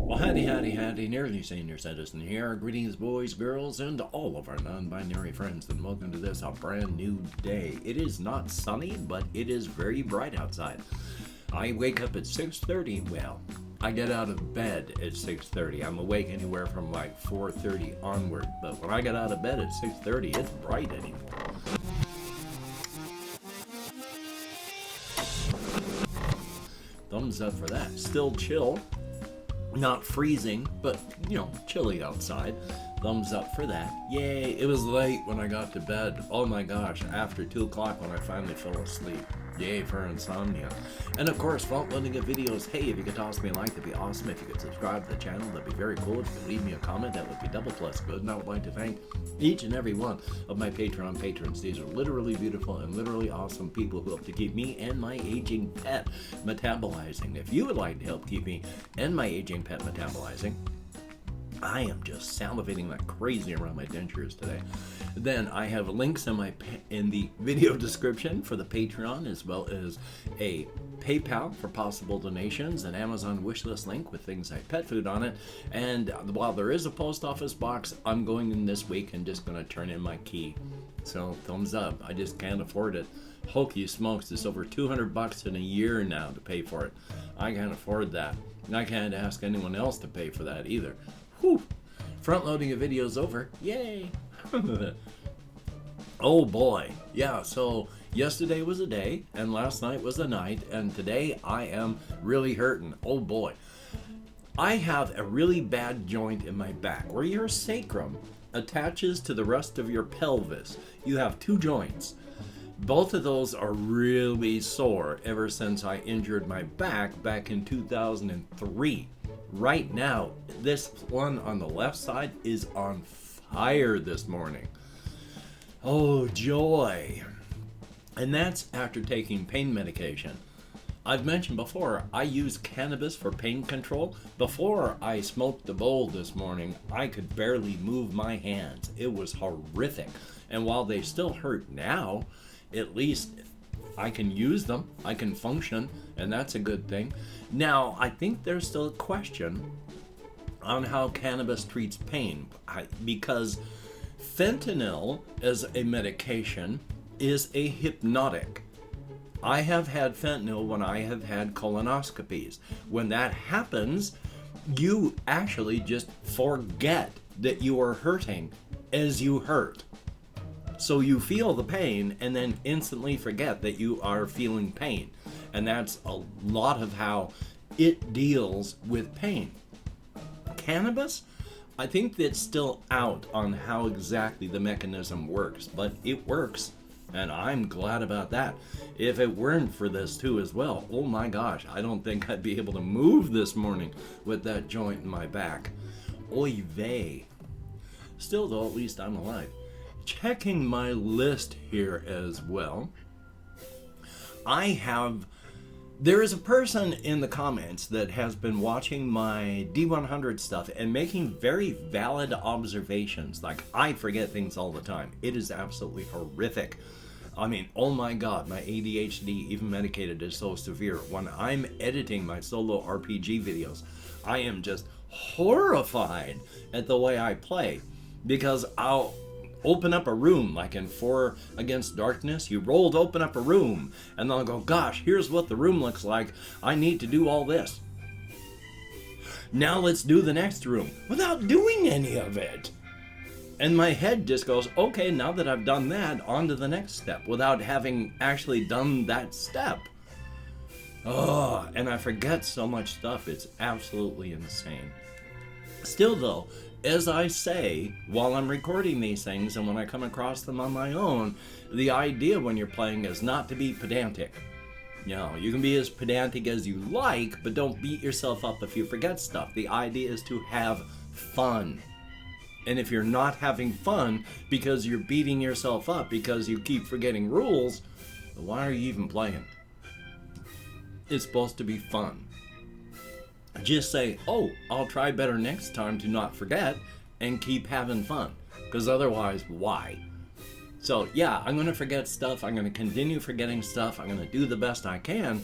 Well, howdy, nearly senior citizen here. Greetings, boys, girls, and all of our non-binary friends, and welcome to this, a brand new day. It is not sunny, but it is very bright outside. I wake up at 6:30. Well, I get out of bed at 6:30. I'm awake anywhere from like 4:30 onward, but when I get out of bed at 6:30, it's bright anymore. Thumbs up for that. Still chill. Not freezing, but, chilly outside. Thumbs up for that. Yay, it was late when I got to bed. Oh my gosh, after 2 o'clock when I finally fell asleep. Yay for insomnia. And of course, front-loading of videos. Hey, if you could toss me a like, that'd be awesome. If you could subscribe to the channel, that'd be very cool. If you could leave me a comment, that would be double plus good. And I would like to thank each and every one of my Patreon patrons. These are literally beautiful and literally awesome people who help to keep me and my aging pet metabolizing. If you would like to help keep me and my aging pet metabolizing, I am just salivating like crazy around my dentures today. Then I have links in the video description for the Patreon, as well as a PayPal for possible donations, an Amazon wishlist link with things like pet food on it. And while there is a post office box, I'm going in this week and just going to turn in my key. So thumbs up. I just can't afford it. Hokey smokes, it's over $200 in a year now to pay for it. I can't afford that. And I can't ask anyone else to pay for that either. Whew. Front loading of videos over. Yay. Oh boy. Yeah, so yesterday was a day, and last night was a night, and today I am really hurting. Oh boy. I have a really bad joint in my back where your sacrum attaches to the rest of your pelvis. You have 2 joints. Both of those are really sore ever since I injured my back in 2003. Right now, this one on the left side is on fire this morning. Oh, joy. And that's after taking pain medication. I've mentioned before, I use cannabis for pain control. Before I smoked the bowl this morning, I could barely move my hands. It was horrific. And while they still hurt now, at least I can use them, I can function, and that's a good thing. Now, I think there's still a question on how cannabis treats pain, because fentanyl as a medication is a hypnotic. I have had fentanyl when I have had colonoscopies. When that happens, you actually just forget that you are hurting as you hurt. So you feel the pain and then instantly forget that you are feeling pain. And that's a lot of how it deals with pain. Cannabis, I think that's still out on how exactly the mechanism works, but it works, and I'm glad about that. If it weren't for this too as well, oh my gosh, I don't think I'd be able to move this morning with that joint in my back. Oy vey. Still though, at least I'm alive. Checking my list here as well, there is a person in the comments that has been watching my D100 stuff and making very valid observations. Like, I forget things all the time. It is absolutely horrific. I mean, oh my god, my ADHD, even medicated, is so severe. When I'm editing my solo RPG videos, I am just horrified at the way I play, because I'll open up a room, like in 4 Against Darkness, you roll to open up a room, and then I'll go, gosh, here's what the room looks like, I need to do all this. Now let's do the next room, without doing any of it. And my head just goes, okay, now that I've done that, on to the next step, without having actually done that step. Oh, and I forget so much stuff, it's absolutely insane. Still though, as I say, while I'm recording these things and when I come across them on my own, the idea when you're playing is not to be pedantic. You can be as pedantic as you like, but don't beat yourself up if you forget stuff. The idea is to have fun. And if you're not having fun because you're beating yourself up because you keep forgetting rules, why are you even playing? It's supposed to be fun. Just say, oh, I'll try better next time to not forget, and keep having fun. Because otherwise, why? So yeah, I'm going to forget stuff. I'm going to continue forgetting stuff. I'm going to do the best I can.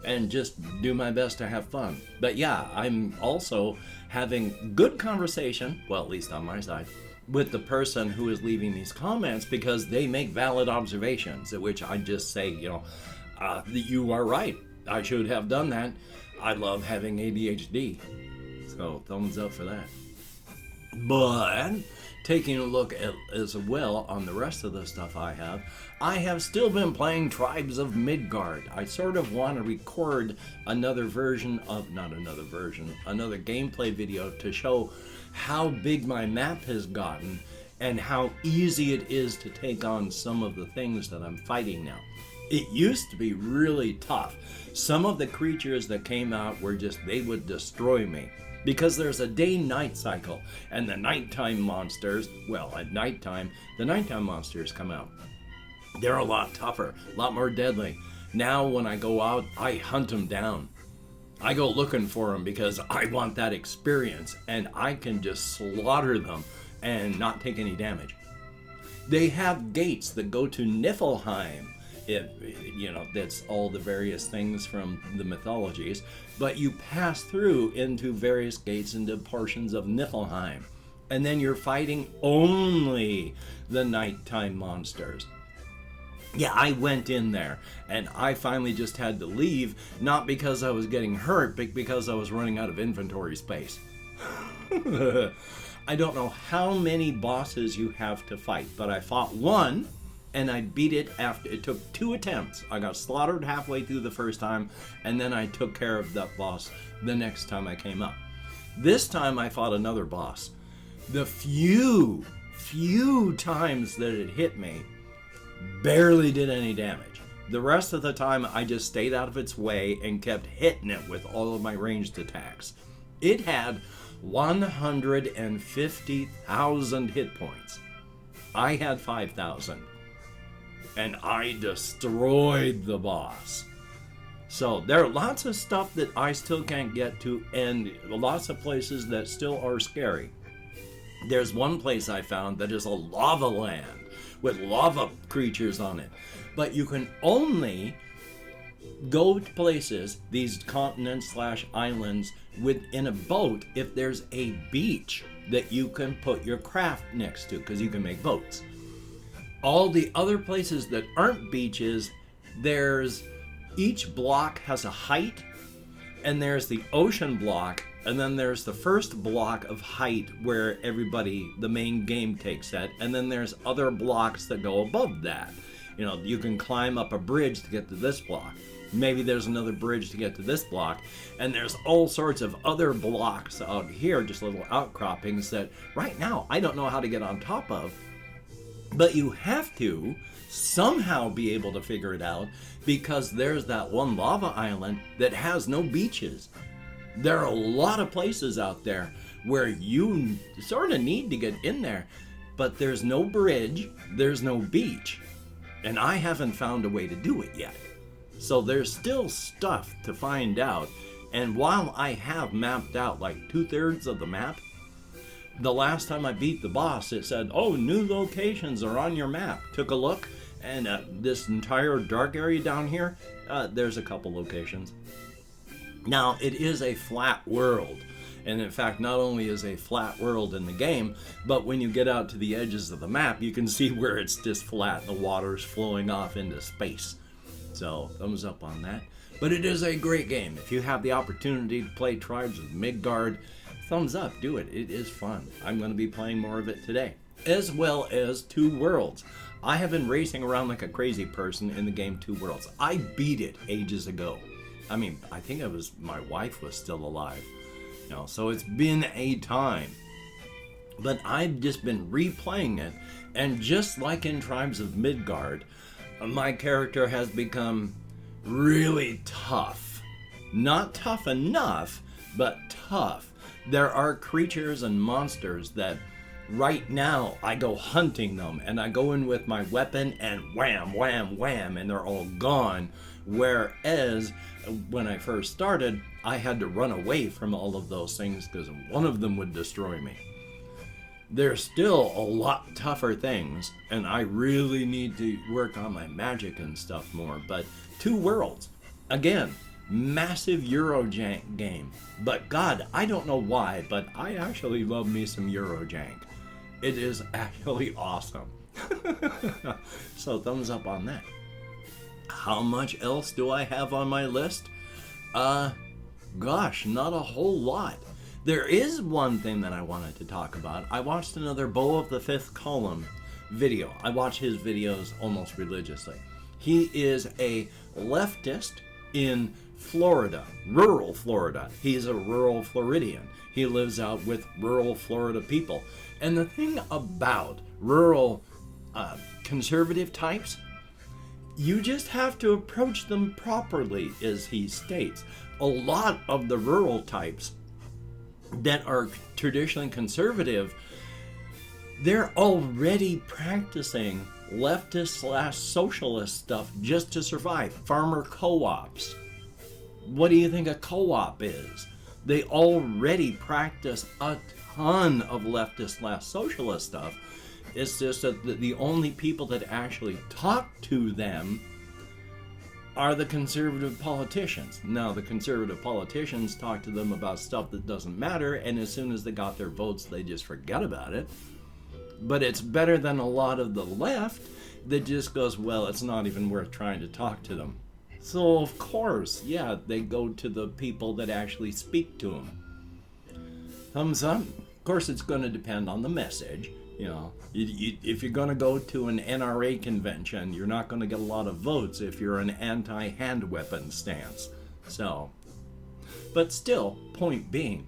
and just do my best to have fun. But yeah, I'm also having good conversation, well, at least on my side, with the person who is leaving these comments, because they make valid observations, at which I just say, you are right. I should have done that. I love having ADHD. So thumbs up for that. But taking a look at as well on the rest of the stuff I have still been playing Tribes of Midgard. I sort of want to record another gameplay video to show how big my map has gotten and how easy it is to take on some of the things that I'm fighting now. It used to be really tough. Some of the creatures that came out were they would destroy me. Because there's a day-night cycle, and the nighttime monsters, at nighttime, the nighttime monsters come out. They're a lot tougher, a lot more deadly. Now when I go out, I hunt them down. I go looking for them because I want that experience, and I can just slaughter them and not take any damage. They have gates that go to Niflheim. That's all the various things from the mythologies, but you pass through into various gates into portions of Niflheim, and then you're fighting only the nighttime monsters. Yeah, I went in there, and I finally just had to leave, not because I was getting hurt, but because I was running out of inventory space. I don't know how many bosses you have to fight, but I fought one, and I beat it after it took 2 attempts. I got slaughtered halfway through the first time, and then I took care of that boss the next time I came up. This time I fought another boss. The few times that it hit me barely did any damage. The rest of the time I just stayed out of its way and kept hitting it with all of my ranged attacks. It had 150,000 hit points. I had 5,000. And I destroyed the boss. So there are lots of stuff that I still can't get to, and lots of places that still are scary. There's one place I found that is a lava land with lava creatures on it. But you can only go to places, these continents/islands, within a boat if there's a beach that you can put your craft next to, because you can make boats. All the other places that aren't beaches, each block has a height, and there's the ocean block, and then there's the first block of height where the main game takes it, and then there's other blocks that go above that. You can climb up a bridge to get to this block. Maybe there's another bridge to get to this block, and there's all sorts of other blocks out here, just little outcroppings that right now I don't know how to get on top of. But you have to somehow be able to figure it out, because there's that one lava island that has no beaches. There are a lot of places out there where you sort of need to get in there, but there's no bridge, there's no beach, and I haven't found a way to do it yet. So there's still stuff to find out, and while I have mapped out like 2/3 of the map, the last time I beat the boss, it said, new locations are on your map. Took a look, and this entire dark area down here, there's a couple locations. Now, it is a flat world. And in fact, not only is a flat world in the game, but when you get out to the edges of the map, you can see where it's just flat. The water's flowing off into space. So, thumbs up on that. But it is a great game. If you have the opportunity to play Tribes of Midgard, thumbs up, do it. It is fun. I'm going to be playing more of it today. As well as Two Worlds. I have been racing around like a crazy person in the game Two Worlds. I beat it ages ago. I think my wife was still alive. So it's been a time. But I've just been replaying it, and just like in Tribes of Midgard, my character has become really tough. Not tough enough, but tough. There are creatures and monsters that right now I go hunting them, and I go in with my weapon and wham, wham, wham, and they're all gone. Whereas when I first started, I had to run away from all of those things because one of them would destroy me. There's still a lot tougher things, and I really need to work on my magic and stuff more. But Two Worlds, again, massive Eurojank game. But God, I don't know why, but I actually love me some Eurojank. It is actually awesome. So thumbs up on that. How much else do I have on my list? Gosh, not a whole lot. There is one thing that I wanted to talk about. I watched another Beau of the Fifth Column video. I watch his videos almost religiously. He is a leftist in Florida, rural Florida. He's a rural Floridian. He lives out with rural Florida people. And the thing about rural conservative types, you just have to approach them properly, as he states. A lot of the rural types that are traditionally conservative, they're already practicing leftist/socialist stuff just to survive. Farmer co-ops. What do you think a co-op is? They already practice a ton of leftist/socialist stuff. It's just that the only people that actually talk to them are the conservative politicians. Now, the conservative politicians talk to them about stuff that doesn't matter, and as soon as they got their votes, they just forget about it. But it's better than a lot of the left that just goes, well, it's not even worth trying to talk to them. So, of course, yeah, they go to the people that actually speak to them. Thumbs up. Of course, it's going to depend on the message. You know, if you're going to go to an NRA convention, you're not going to get a lot of votes if you're an anti-hand weapon stance. So, but still, point being,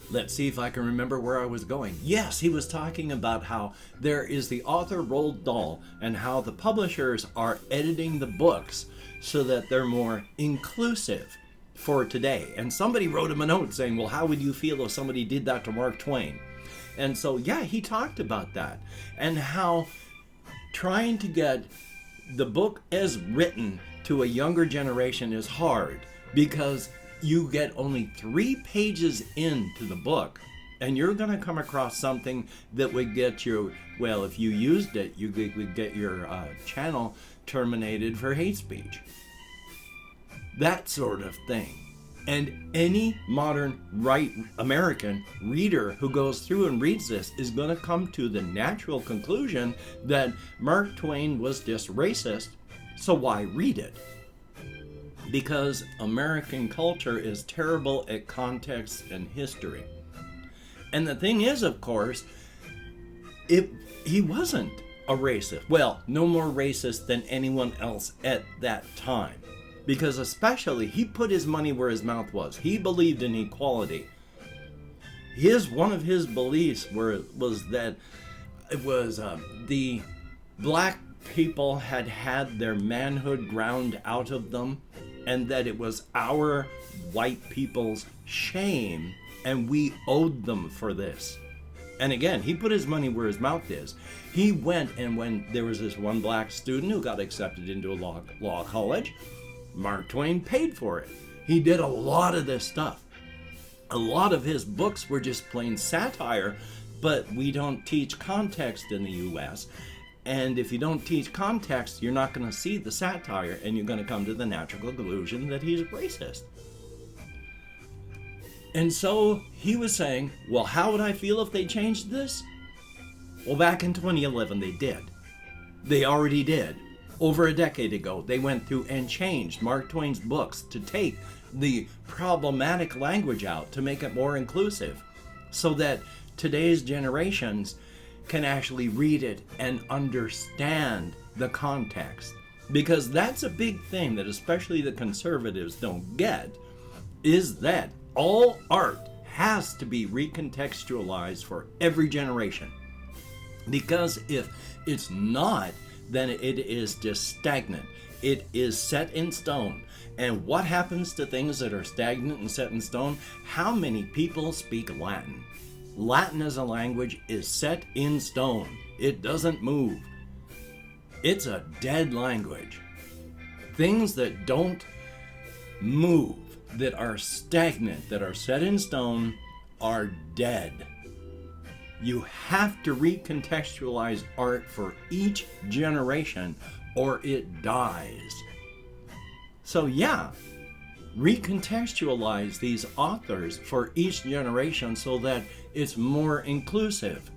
let's see if I can remember where I was going. Yes, he was talking about how there is the author Roald Dahl and how the publishers are editing the books so that they're more inclusive for today. And somebody wrote him a note saying, well, how would you feel if somebody did that to Mark Twain? And so, yeah, he talked about that and how trying to get the book as written to a younger generation is hard because you get only 3 pages into the book and you're going to come across something that would get you, well, if you used it, you would get your channel terminated for hate speech. That sort of thing. And any modern right American reader who goes through and reads this is going to come to the natural conclusion that Mark Twain was just racist, so why read it? Because American culture is terrible at context and history. And the thing is, of course, he wasn't a racist. Well, no more racist than anyone else at that time. Because especially, he put his money where his mouth was. He believed in equality. One of his beliefs was that it was the black people had their manhood ground out of them, and that it was our white people's shame, and we owed them for this. And again, he put his money where his mouth is. He went, and when there was this one black student who got accepted into a law college, Mark Twain paid for it. He did a lot of this stuff. A lot of his books were just plain satire, but we don't teach context in the U.S. And if you don't teach context, you're not going to see the satire, and you're going to come to the natural conclusion that he's racist. And so he was saying, well, how would I feel if they changed this? Well, back in 2011, they did. They already did. Over a decade ago, they went through and changed Mark Twain's books to take the problematic language out, to make it more inclusive, so that today's generations can actually read it and understand the context. Because that's a big thing that especially the conservatives don't get, is that all art has to be recontextualized for every generation. Because if it's not, then it is just stagnant. It is set in stone. And what happens to things that are stagnant and set in stone? How many people speak Latin? Latin as a language is set in stone. It doesn't move. It's a dead language. Things that don't move, that are stagnant, that are set in stone, are dead. You have to recontextualize art for each generation or it dies. So yeah, recontextualize these authors for each generation so that it's more inclusive.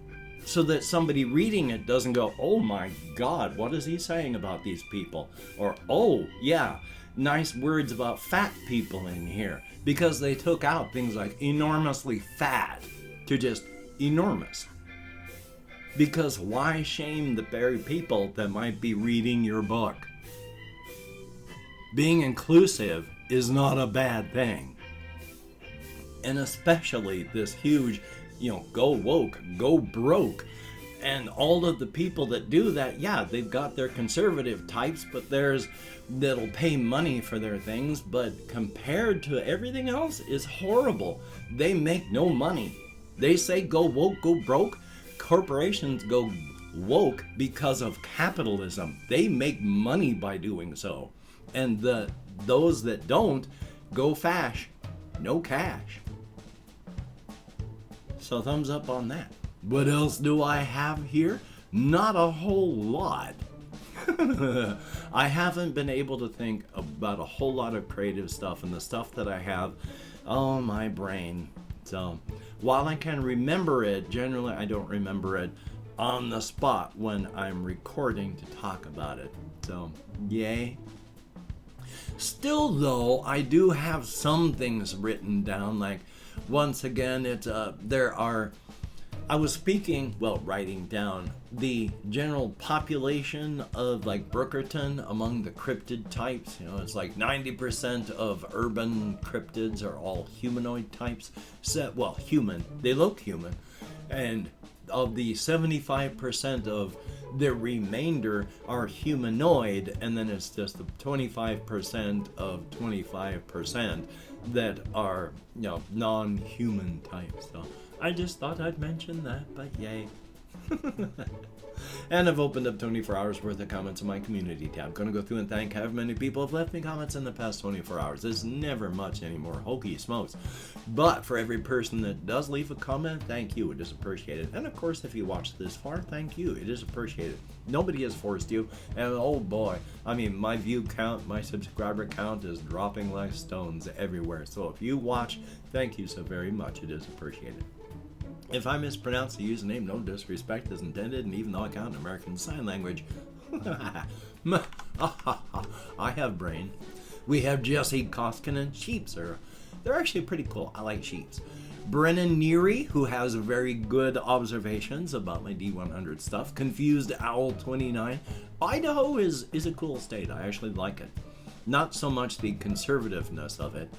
So that somebody reading it doesn't go, oh my God, what is he saying about these people? Or, oh yeah, nice words about fat people in here. Because they took out things like enormously fat to just enormous. Because why shame the very people that might be reading your book? Being inclusive is not a bad thing. And especially this huge, go woke, go broke. And all of the people that do that, yeah, they've got their conservative types, but there's that'll pay money for their things, but compared to everything else is horrible. They make no money. They say go woke, go broke. Corporations go woke because of capitalism. They make money by doing so. And those that don't go fash, no cash. So thumbs up on that. What else do I have here? Not a whole lot. I haven't been able to think about a whole lot of creative stuff, and the stuff that I have, oh, my brain. So while I can remember it, generally I don't remember it on the spot when I'm recording to talk about it. So yay. Still though, I do have some things written down, like once again, I was writing down the general population of like Brookerton among the cryptid types. It's like 90% of urban cryptids are all humanoid types. Human. They look human. And of the 75% of the remainder are humanoid, and then it's just the 25% of 25% that are, non-human types. So I just thought I'd mention that, but yay. And I've opened up 24 hours worth of comments in my community tab. Gonna go through and thank however many people have left me comments in the past 24 hours. There's never much anymore, hokey smokes. But for every person that does leave a comment, thank you, it is appreciated. And of course, if you watched this far, thank you, it is appreciated. Nobody has forced you, and oh boy, my view count, my subscriber count is dropping like stones everywhere. So if you watch, thank you so very much, it is appreciated. If I mispronounce the username, no disrespect is intended, and even though I count in American Sign Language, I have brain. We have Jesse Koskinen. Sheeps they're actually pretty cool. I like sheeps. Brennan Neary, who has very good observations about my D100 stuff. Confused Owl 29. Idaho is a cool state. I actually like it. Not so much the conservativeness of it,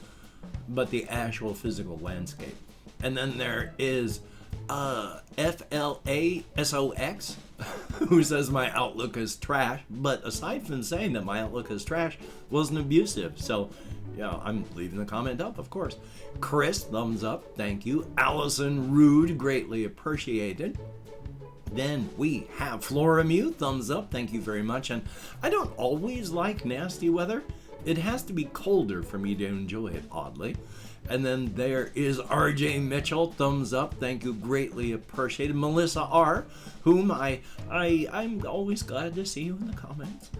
but the actual physical landscape. And then there is FLASOX, who says my outlook is trash, but aside from saying that my outlook is trash, wasn't abusive. So, I'm leaving the comment up, of course. Chris, thumbs up, thank you. Allison Rude, greatly appreciated. Then we have Flora Mew, thumbs up, thank you very much. And I don't always like nasty weather. It has to be colder for me to enjoy it, oddly. And then there is RJ Mitchell, thumbs up, thank you, greatly appreciated. Melissa R, whom I'm always glad to see you in the comments.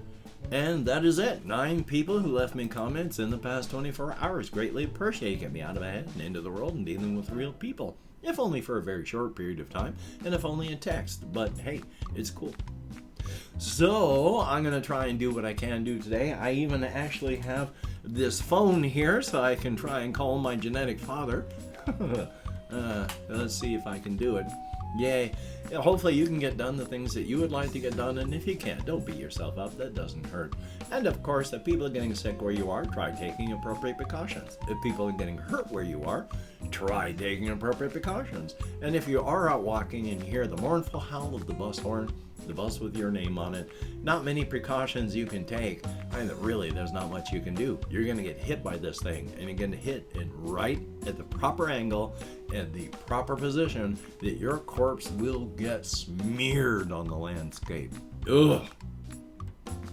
And that is it. 9 people who left me comments in the past 24 hours. Greatly appreciate. Get me out of my head and into the world and dealing with real people. If only for a very short period of time, and if only in text. But hey, it's cool. So I'm going to try and do what I can do today. I even actually have this phone here so I can try and call my genetic father. Let's see if I can do it. Yay. Hopefully you can get done the things that you would like to get done, and if you can't, don't beat yourself up. That doesn't hurt. And of course, if people are getting sick where you are, try taking appropriate precautions. If people are getting hurt where you are, try taking appropriate precautions. And if you are out walking and you hear the mournful howl of the bus horn, the bus with your name on it, not many precautions you can take. Really, there's not much you can do. You're going to get hit by this thing, and you're going to hit it right at the proper angle and the proper position that your corpse will get smeared on the landscape. Ugh.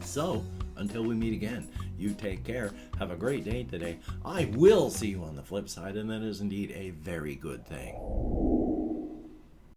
So, until we meet again, you take care. Have a great day today. I will see you on the flip side, and that is indeed a very good thing.